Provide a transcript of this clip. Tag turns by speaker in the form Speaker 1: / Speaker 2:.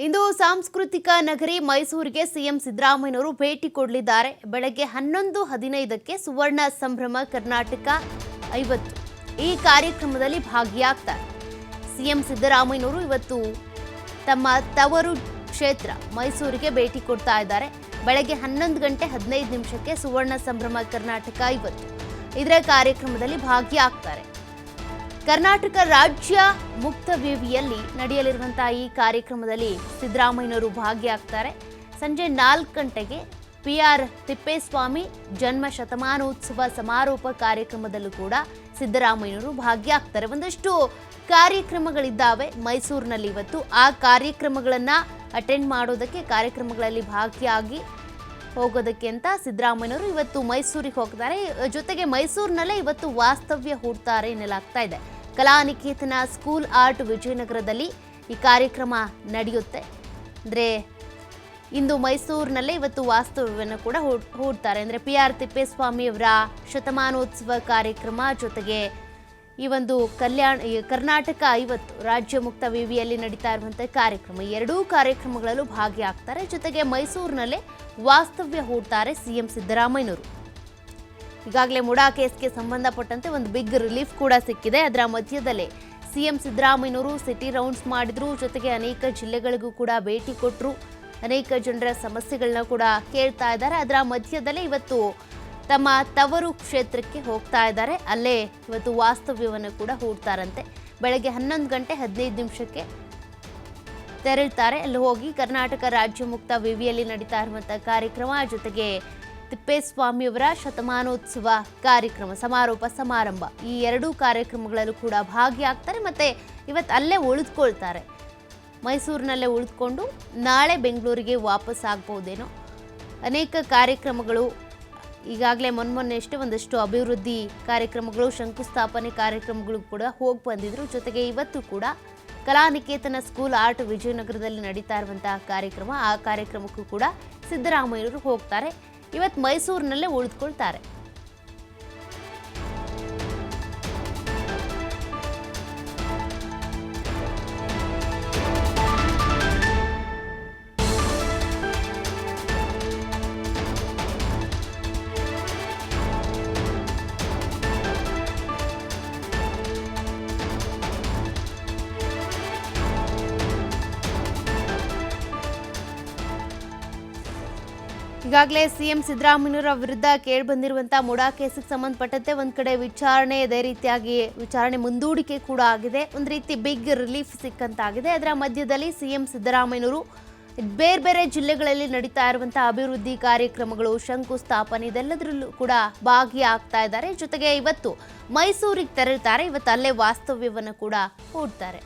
Speaker 1: ಇಂದು ಸಾಂಸ್ಕೃತಿಕ ನಗರಿ ಮೈಸೂರಿಗೆ ಸಿಎಂ ಸಿದ್ದರಾಮಯ್ಯನವರು ಭೇಟಿ ಕೊಡಲಿದ್ದಾರೆ. ಬೆಳಗ್ಗೆ 11:15ಕ್ಕೆ ಸುವರ್ಣ ಸಂಭ್ರಮ ಕರ್ನಾಟಕ 50 ಈ ಕಾರ್ಯಕ್ರಮದಲ್ಲಿ ಭಾಗಿಯಾಗ್ತಾರೆ. ಸಿಎಂ ಸಿದ್ದರಾಮಯ್ಯನವರು ಇವತ್ತು ತಮ್ಮ ತವರು ಕ್ಷೇತ್ರ ಮೈಸೂರಿಗೆ ಭೇಟಿ ಕೊಡ್ತಾ ಇದ್ದಾರೆ. ಬೆಳಗ್ಗೆ 11:15 ಸುವರ್ಣ ಸಂಭ್ರಮ ಕರ್ನಾಟಕ 50 ಇದರ ಕಾರ್ಯಕ್ರಮದಲ್ಲಿ ಭಾಗಿಯಾಗ್ತಾರೆ. ಕರ್ನಾಟಕ ರಾಜ್ಯ ಮುಕ್ತ ವಿವಿಯಲ್ಲಿ ನಡೆಯಲಿರುವಂತಹ ಈ ಕಾರ್ಯಕ್ರಮದಲ್ಲಿ ಸಿದ್ದರಾಮಯ್ಯನವರು ಭಾಗಿಯಾಗ್ತಾರೆ. ಸಂಜೆ 4 ಗಂಟೆಗೆ PR ತಿಪ್ಪೇಸ್ವಾಮಿ ಜನ್ಮ ಶತಮಾನೋತ್ಸವ ಸಮಾರೋಪ ಕಾರ್ಯಕ್ರಮದಲ್ಲೂ ಕೂಡ ಸಿದ್ದರಾಮಯ್ಯನವರು ಭಾಗಿಯಾಗ್ತಾರೆ. ಒಂದಷ್ಟು ಕಾರ್ಯಕ್ರಮಗಳಿದ್ದಾವೆ ಮೈಸೂರಿನಲ್ಲಿ ಇವತ್ತು. ಆ ಕಾರ್ಯಕ್ರಮಗಳನ್ನು ಅಟೆಂಡ್ ಮಾಡೋದಕ್ಕೆ, ಕಾರ್ಯಕ್ರಮಗಳಲ್ಲಿ ಭಾಗಿಯಾಗಿ ಹೋಗೋದಕ್ಕೆ ಅಂತ ಸಿದ್ದರಾಮಯ್ಯನವರು ಇವತ್ತು ಮೈಸೂರಿಗೆ ಹೋಗ್ತಾರೆ. ಜೊತೆಗೆ ಮೈಸೂರಿನಲ್ಲೇ ಇವತ್ತು ವಾಸ್ತವ್ಯ ಹೂಡ್ತಾರೆ ಎನ್ನಲಾಗ್ತಾ ಇದೆ. ಕಲಾನಿಕೇತನ ಸ್ಕೂಲ್ ಆರ್ಟ್ ವಿಜಯನಗರದಲ್ಲಿ ಈ ಕಾರ್ಯಕ್ರಮ ನಡೆಯುತ್ತೆ. ಅಂದರೆ ಇಂದು ಮೈಸೂರಿನಲ್ಲೇ ಇವತ್ತು ವಾಸ್ತವ್ಯವನ್ನು ಕೂಡ ಹೂಡ್ತಾರೆ. ಅಂದರೆ PR ತಿಪ್ಪೇಸ್ವಾಮಿ ಅವರ ಶತಮಾನೋತ್ಸವ ಕಾರ್ಯಕ್ರಮ, ಜೊತೆಗೆ ಈ ಒಂದು ಕರ್ನಾಟಕ 50 ರಾಜ್ಯ ಮುಕ್ತ ವಿವಿಯಲ್ಲಿ ನಡೀತಾ ಇರುವಂಥ ಕಾರ್ಯಕ್ರಮ, ಎರಡೂ ಕಾರ್ಯಕ್ರಮಗಳಲ್ಲೂ ಭಾಗಿಯಾಗ್ತಾರೆ. ಜೊತೆಗೆ ಮೈಸೂರಿನಲ್ಲೇ ವಾಸ್ತವ್ಯ ಹೂಡ್ತಾರೆ ಸಿಎಂ ಸಿದ್ದರಾಮಯ್ಯನವರು. ಈಗಾಗಲೇ ಮುಡಾ ಕೇಸ್ಗೆ ಸಂಬಂಧಪಟ್ಟಂತೆ ಒಂದು ಬಿಗ್ ರಿಲೀಫ್ ಕೂಡ ಸಿಕ್ಕಿದೆ. ಅದರ ಮಧ್ಯದಲ್ಲೇ ಸಿಎಂ ಸಿದ್ದರಾಮಯ್ಯನವರು ಸಿಟಿ ರೌಂಡ್ಸ್ ಮಾಡಿದ್ರು. ಜೊತೆಗೆ ಅನೇಕ ಜಿಲ್ಲೆಗಳಿಗೂ ಕೂಡ ಭೇಟಿ ಕೊಟ್ಟರು. ಅನೇಕ ಜನರ ಸಮಸ್ಯೆಗಳನ್ನ ಕೂಡ ಕೇಳ್ತಾ ಇದ್ದಾರೆ. ಅದರ ಮಧ್ಯದಲ್ಲೇ ಇವತ್ತು ತಮ್ಮ ತವರು ಕ್ಷೇತ್ರಕ್ಕೆ ಹೋಗ್ತಾ ಇದ್ದಾರೆ. ಅಲ್ಲೇ ಇವತ್ತು ವಾಸ್ತವ್ಯವನ್ನು ಕೂಡ ಹೂಡ್ತಾರಂತೆ. ಬೆಳಗ್ಗೆ 11:15 ತೆರಳ್ತಾರೆ. ಅಲ್ಲಿ ಹೋಗಿ ಕರ್ನಾಟಕ ರಾಜ್ಯ ಮುಕ್ತ ವಿವಿಯಲ್ಲಿ ನಡೀತಾ ಇರುವಂಥ ಕಾರ್ಯಕ್ರಮ, ಜೊತೆಗೆ ತಿಪ್ಪೇಸ್ವಾಮಿಯವರ ಶತಮಾನೋತ್ಸವ ಕಾರ್ಯಕ್ರಮ ಸಮಾರೋಪ ಸಮಾರಂಭ, ಈ ಎರಡೂ ಕಾರ್ಯಕ್ರಮಗಳಲ್ಲೂ ಕೂಡ ಭಾಗಿಯಾಗ್ತಾರೆ. ಮತ್ತು ಇವತ್ತು ಅಲ್ಲೇ ಉಳಿದುಕೊಳ್ತಾರೆ. ಮೈಸೂರಿನಲ್ಲೇ ಉಳಿದುಕೊಂಡು ನಾಳೆ ಬೆಂಗಳೂರಿಗೆ ವಾಪಸ್ ಆಗ್ಬೋದೇನೋ. ಅನೇಕ ಕಾರ್ಯಕ್ರಮಗಳು ಈಗಾಗಲೇ ಮೊನ್ನೆಷ್ಟೇ ಒಂದಷ್ಟು ಅಭಿವೃದ್ಧಿ ಕಾರ್ಯಕ್ರಮಗಳು, ಶಂಕುಸ್ಥಾಪನೆ ಕಾರ್ಯಕ್ರಮಗಳು ಕೂಡ ಹೋಗಿ ಬಂದಿದ್ರು. ಜೊತೆಗೆ ಇವತ್ತು ಕೂಡ ಕಲಾನಿಕೇತನ ಸ್ಕೂಲ್ ಆರ್ಟ್ ವಿಜಯನಗರದಲ್ಲಿ ನಡೀತಾ ಇರುವಂತಹ ಕಾರ್ಯಕ್ರಮ, ಆ ಕಾರ್ಯಕ್ರಮಕ್ಕೂ ಕೂಡ ಸಿದ್ದರಾಮಯ್ಯನವರು ಹೋಗ್ತಾರೆ. ಇವತ್ತು ಮೈಸೂರಿನಲ್ಲೇ ಉಳಿದುಕೊಳ್ತಾರೆ. ಈಗಾಗಲೇ ಸಿಎಂ ಸಿದ್ದರಾಮಯ್ಯನವರ ವಿರುದ್ಧ ಕೇಳಿಬಂದಿರುವಂತಹ ಮುಡಾ ಕೇಸಿಗೆ ಸಂಬಂಧಪಟ್ಟಂತೆ ಒಂದ್ ಕಡೆ ವಿಚಾರಣೆ, ಅದೇ ರೀತಿಯಾಗಿ ವಿಚಾರಣೆ ಮುಂದೂಡಿಕೆ ಕೂಡ ಆಗಿದೆ. ಒಂದು ರೀತಿ ಬಿಗ್ ರಿಲೀಫ್ ಸಿಕ್ಕಂತಾಗಿದೆ. ಅದರ ಮಧ್ಯದಲ್ಲಿ ಸಿಎಂ ಸಿದ್ದರಾಮಯ್ಯನವರು ಬೇರೆ ಬೇರೆ ಜಿಲ್ಲೆಗಳಲ್ಲಿ ನಡೀತಾ ಇರುವಂತಹ ಅಭಿವೃದ್ಧಿ ಕಾರ್ಯಕ್ರಮಗಳು, ಶಂಕುಸ್ಥಾಪನೆ ಇದೆಲ್ಲದರಲ್ಲೂ ಕೂಡ ಭಾಗಿಯಾಗ್ತಾ ಇದ್ದಾರೆ. ಜೊತೆಗೆ ಇವತ್ತು ಮೈಸೂರಿಗೆ ತೆರಳುತ್ತಾರೆ. ಇವತ್ತು ಅಲ್ಲೇ ವಾಸ್ತವ್ಯವನ್ನು ಕೂಡ ಹೂಡ್ತಾರೆ.